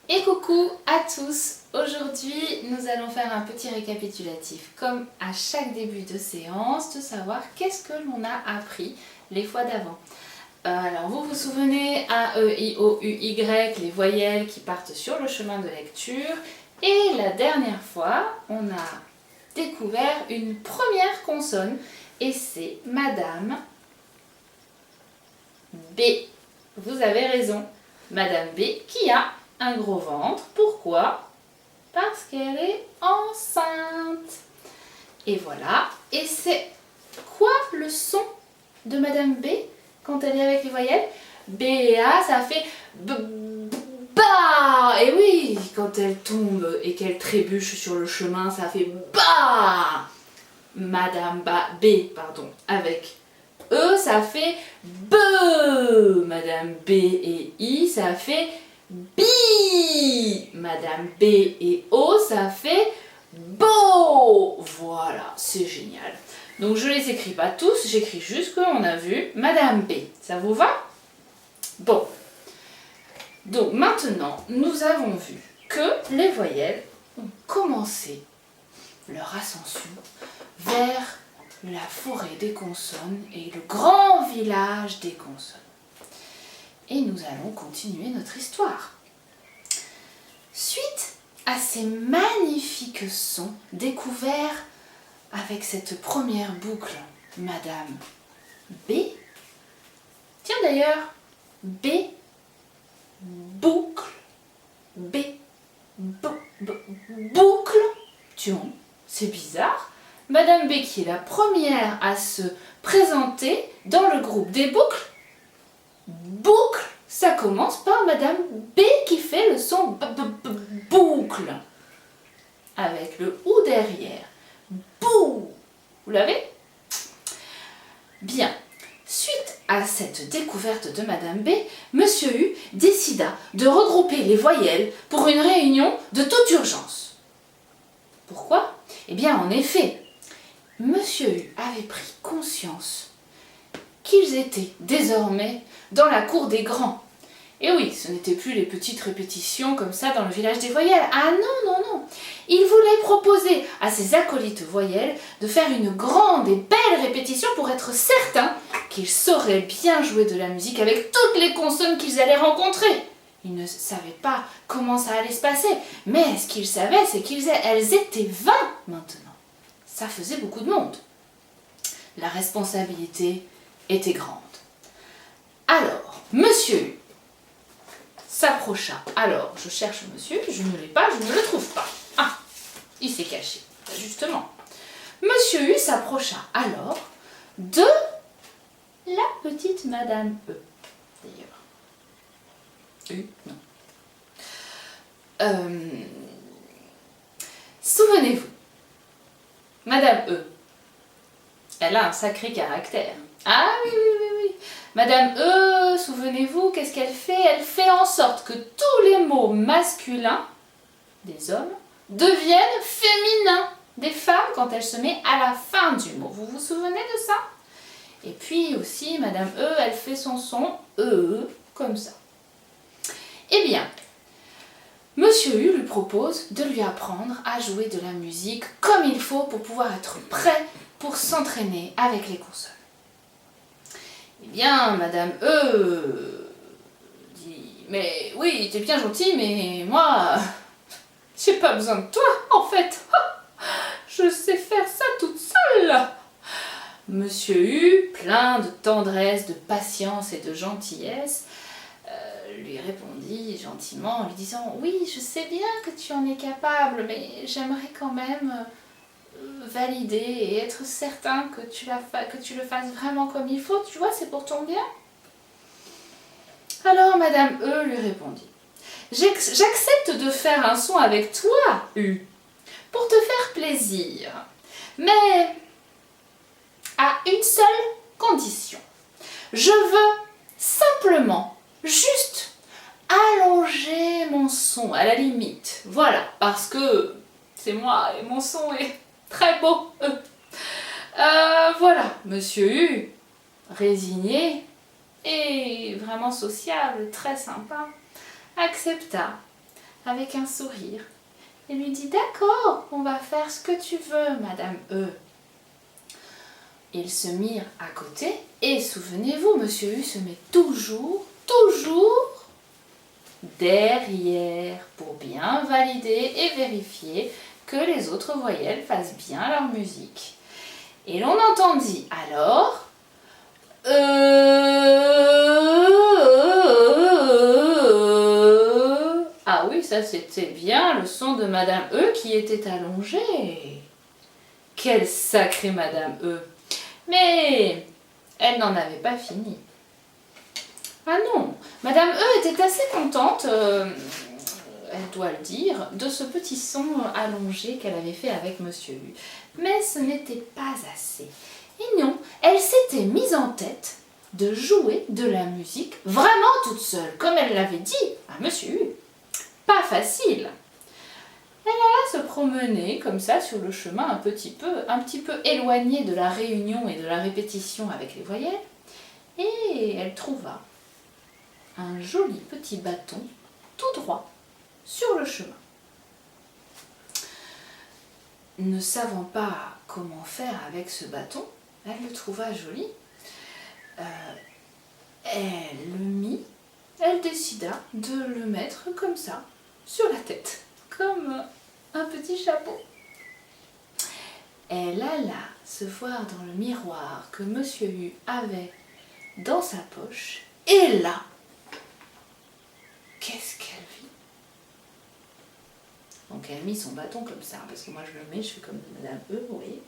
Et coucou à tous. Aujourd'hui, nous allons faire un petit récapitulatif, comme à chaque début de séance, de savoir qu'est-ce que l'on a appris les fois d'avant. Alors, vous vous souvenez, A, E, I, O, U, Y, les voyelles qui partent sur le chemin de lecture. Et la dernière fois, on a découvert une première consonne, et c'est Madame B. Vous avez raison, Madame B qui a un gros ventre. Pourquoi? Parce qu'elle est enceinte. Et voilà. Et c'est quoi le son de Madame B quand elle est avec les voyelles? B et A, ça fait ba. Et oui, quand elle tombe et qu'elle trébuche sur le chemin, ça fait ba. Madame B, pardon, avec E, ça fait be. Madame B et I, ça fait bi. Madame B et O, ça fait beau. Voilà, c'est génial. Donc je les écris pas tous, j'écris juste qu'on a vu Madame B. Ça vous va? Bon. Donc maintenant, nous avons vu que les voyelles ont commencé leur ascension vers la forêt des consonnes et le grand village des consonnes. Et nous allons continuer notre histoire. Suite à ces magnifiques sons découverts avec cette première boucle, Madame B. Tiens d'ailleurs, B, boucle, B, boucle. Tiens, c'est bizarre. Madame B qui est la première à se présenter dans le groupe des boucles. Boucle, ça commence par Madame B qui fait le son boucle. Avec le OU derrière. Bou. Vous l'avez? Bien. Suite à cette découverte de Madame B, Monsieur U décida de regrouper les voyelles pour une réunion de toute urgence. Pourquoi? Eh bien, en effet, Monsieur U avait pris conscience qu'ils étaient désormais dans la cour des grands. Et oui, ce n'étaient plus les petites répétitions comme ça dans le village des voyelles. Ah non, non, non. Il voulait proposer à ses acolytes voyelles de faire une grande et belle répétition pour être certain qu'ils sauraient bien jouer de la musique avec toutes les consonnes qu'ils allaient rencontrer. Ils ne savaient pas comment ça allait se passer, mais ce qu'ils savaient, c'est qu'elles étaient 20 maintenant. Ça faisait beaucoup de monde. La responsabilité était grande. Alors, Monsieur U s'approcha. Alors, je cherche Monsieur, je ne l'ai pas, je ne le trouve pas. Ah, il s'est caché, justement. Monsieur U s'approcha alors de la petite Madame E. D'ailleurs. U, non. Souvenez-vous, Madame E, elle a un sacré caractère. Ah oui, oui, oui, oui. Madame E, souvenez-vous, qu'est-ce qu'elle fait? Elle fait en sorte que tous les mots masculins des hommes deviennent féminins des femmes quand elle se met à la fin du mot. Vous vous souvenez de ça? Et puis aussi, Madame E, elle fait son son E, comme ça. Eh bien, Monsieur U lui propose de lui apprendre à jouer de la musique comme il faut pour pouvoir être prêt pour s'entraîner avec les consonnes. Eh bien, Madame E dit, mais oui, t'es bien gentil, mais moi, j'ai pas besoin de toi, en fait. Je sais faire ça toute seule. Monsieur U, plein de tendresse, de patience et de gentillesse, lui répondit gentiment en lui disant, oui, je sais bien que tu en es capable, mais j'aimerais quand même valider et être certain que tu le fasses vraiment comme il faut, tu vois, c'est pour ton bien. Alors Madame E lui répondit, j'accepte de faire un son avec toi, U, pour te faire plaisir, mais à une seule condition. Je veux simplement juste allonger mon son à la limite, voilà, parce que c'est moi et mon son est très beau. Voilà, Monsieur U, résigné et vraiment sociable, très sympa, accepta avec un sourire et lui dit « D'accord, on va faire ce que tu veux, Madame E. » Ils se mirent à côté et souvenez-vous, Monsieur U se met toujours derrière pour bien valider et vérifier que les autres voyelles fassent bien leur musique. Et l'on entendit alors ah oui, ça c'était bien le son de Madame E qui était allongée. Quelle sacrée Madame E! Mais elle n'en avait pas fini. Ah non, Madame E était assez contente, elle doit le dire, de ce petit son allongé qu'elle avait fait avec Monsieur U. Mais ce n'était pas assez. Et non, elle s'était mise en tête de jouer de la musique vraiment toute seule, comme elle l'avait dit à Monsieur U. Pas facile. Elle alla se promener comme ça sur le chemin un petit peu éloigné de la réunion et de la répétition avec les voyelles, et elle trouva un joli petit bâton tout droit sur le chemin. Ne savant pas comment faire avec ce bâton, elle le trouva joli. Elle décida de le mettre comme ça, sur la tête, comme un petit chapeau. Elle alla se voir dans le miroir que Monsieur U avait dans sa poche, et là, qu'est-ce qu'elle vit? Donc elle mit son bâton comme ça, parce que moi je le mets, je fais comme Madame E, vous voyez.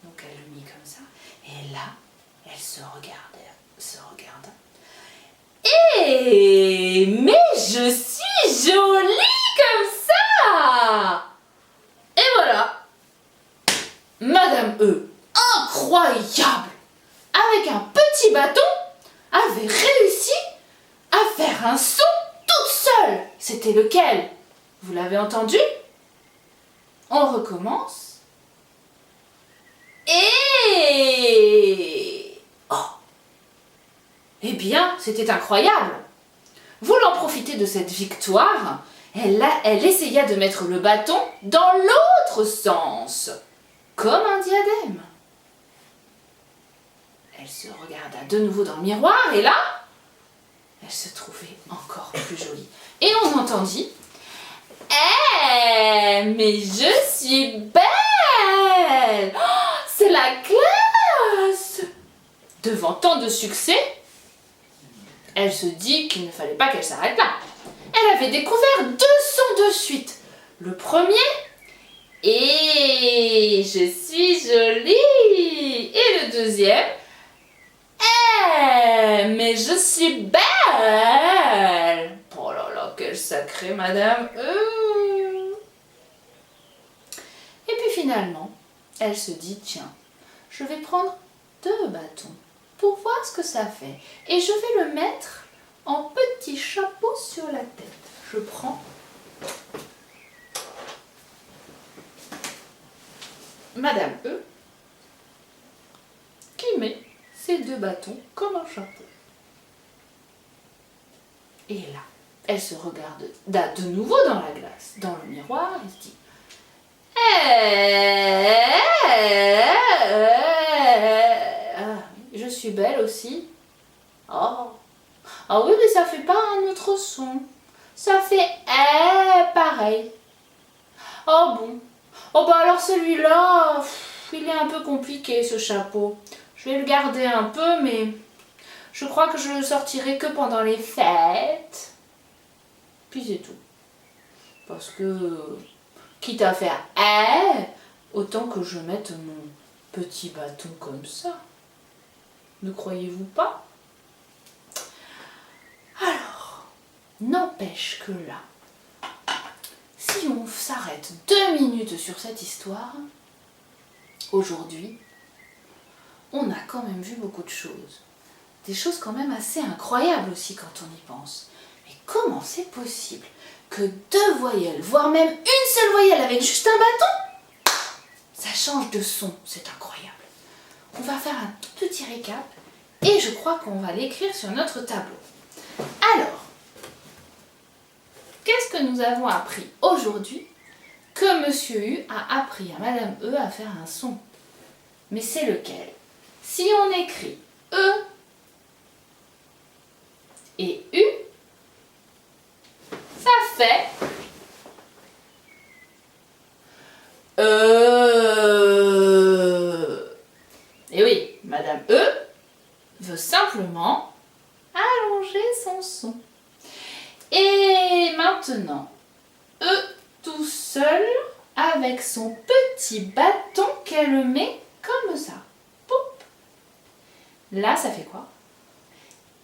Donc elle le mit comme ça, et là, elle se regarda. Et mais je suis jolie comme ça! Et voilà, Madame E, incroyable, avec un petit bâton, avait réussi à faire un son toute seule. C'était lequel? Vous l'avez entendu? On recommence. Et... oh! Eh bien, c'était incroyable. Voulant profiter de cette victoire, elle essaya de mettre le bâton dans l'autre sens, comme un diadème. Elle se regarda de nouveau dans le miroir et là, elle se trouvait encore plus jolie. Et on entendit « Eh, mais je suis belle! Oh, c'est la classe !» Devant tant de succès, elle se dit qu'il ne fallait pas qu'elle s'arrête là. Elle avait découvert 2 sons de suite. Le premier, « Et je suis jolie !» Et le deuxième, « Eh, mais je suis belle !» Oh là là, quelle sacrée Madame E. Et puis finalement, elle se dit, tiens, je vais prendre 2 bâtons pour voir ce que ça fait. Et je vais le mettre en petit chapeau sur la tête. Je prends Madame E qui met ces 2 bâtons comme un chapeau. Et là, elle se regarde de nouveau dans la glace, dans le miroir, et se dit je suis belle aussi. Oh. Ah oui, mais ça fait pas un autre son. Ça fait pareil. Oh bon. Oh bah alors celui-là, il est un peu compliqué ce chapeau. Je vais le garder un peu, mais je crois que je le sortirai que pendant les fêtes. Puis c'est tout. Parce que, quitte à faire autant que je mette mon petit bâton comme ça. Ne croyez-vous pas? Alors, n'empêche que là, si on s'arrête 2 minutes sur cette histoire, aujourd'hui, on a quand même vu beaucoup de choses. Des choses quand même assez incroyables aussi quand on y pense. Mais comment c'est possible que 2 voyelles, voire même une seule voyelle avec juste un bâton, ça change de son, c'est incroyable. On va faire un tout petit récap et je crois qu'on va l'écrire sur notre tableau. Alors, qu'est-ce que nous avons appris aujourd'hui que Monsieur U a appris à Madame E à faire un son? Mais c'est lequel? Si on écrit E et U, ça fait Et oui, Madame E veut simplement allonger son son. Et maintenant, E tout seul avec son petit bâton qu'elle met comme ça. Poup. Là, ça fait quoi?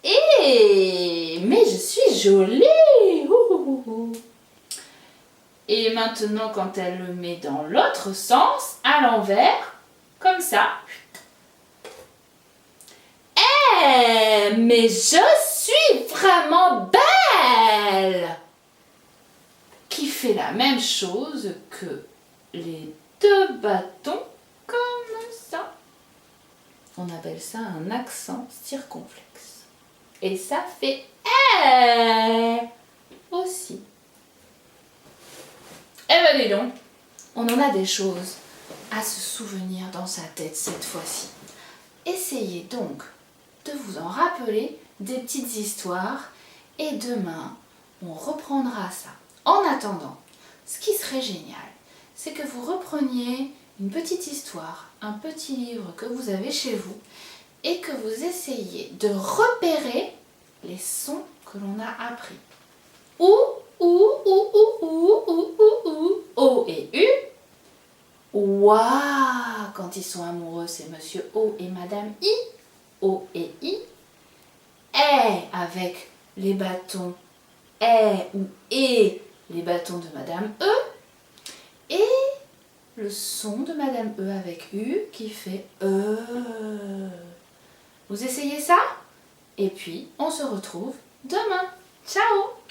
Mais je suis jolie! Et maintenant, quand elle le met dans l'autre sens, à l'envers, comme ça. Mais je suis vraiment belle! Qui fait la même chose que les deux bâtons comme ça. On appelle ça un accent circonflexe. Et ça fait aussi. Eh ben dis donc, on en a des choses à se souvenir dans sa tête cette fois-ci. Essayez donc de vous en rappeler des petites histoires et demain, on reprendra ça. En attendant, ce qui serait génial, c'est que vous repreniez une petite histoire, un petit livre que vous avez chez vous et que vous essayiez de repérer les sons que l'on a appris. O et U. Ouah, quand ils sont amoureux, c'est Monsieur O et Madame I. O et I. Avec les bâtons ou et les bâtons de Madame E. Et le son de Madame E avec U qui fait E. Vous essayez ça? Et puis, on se retrouve demain. Ciao!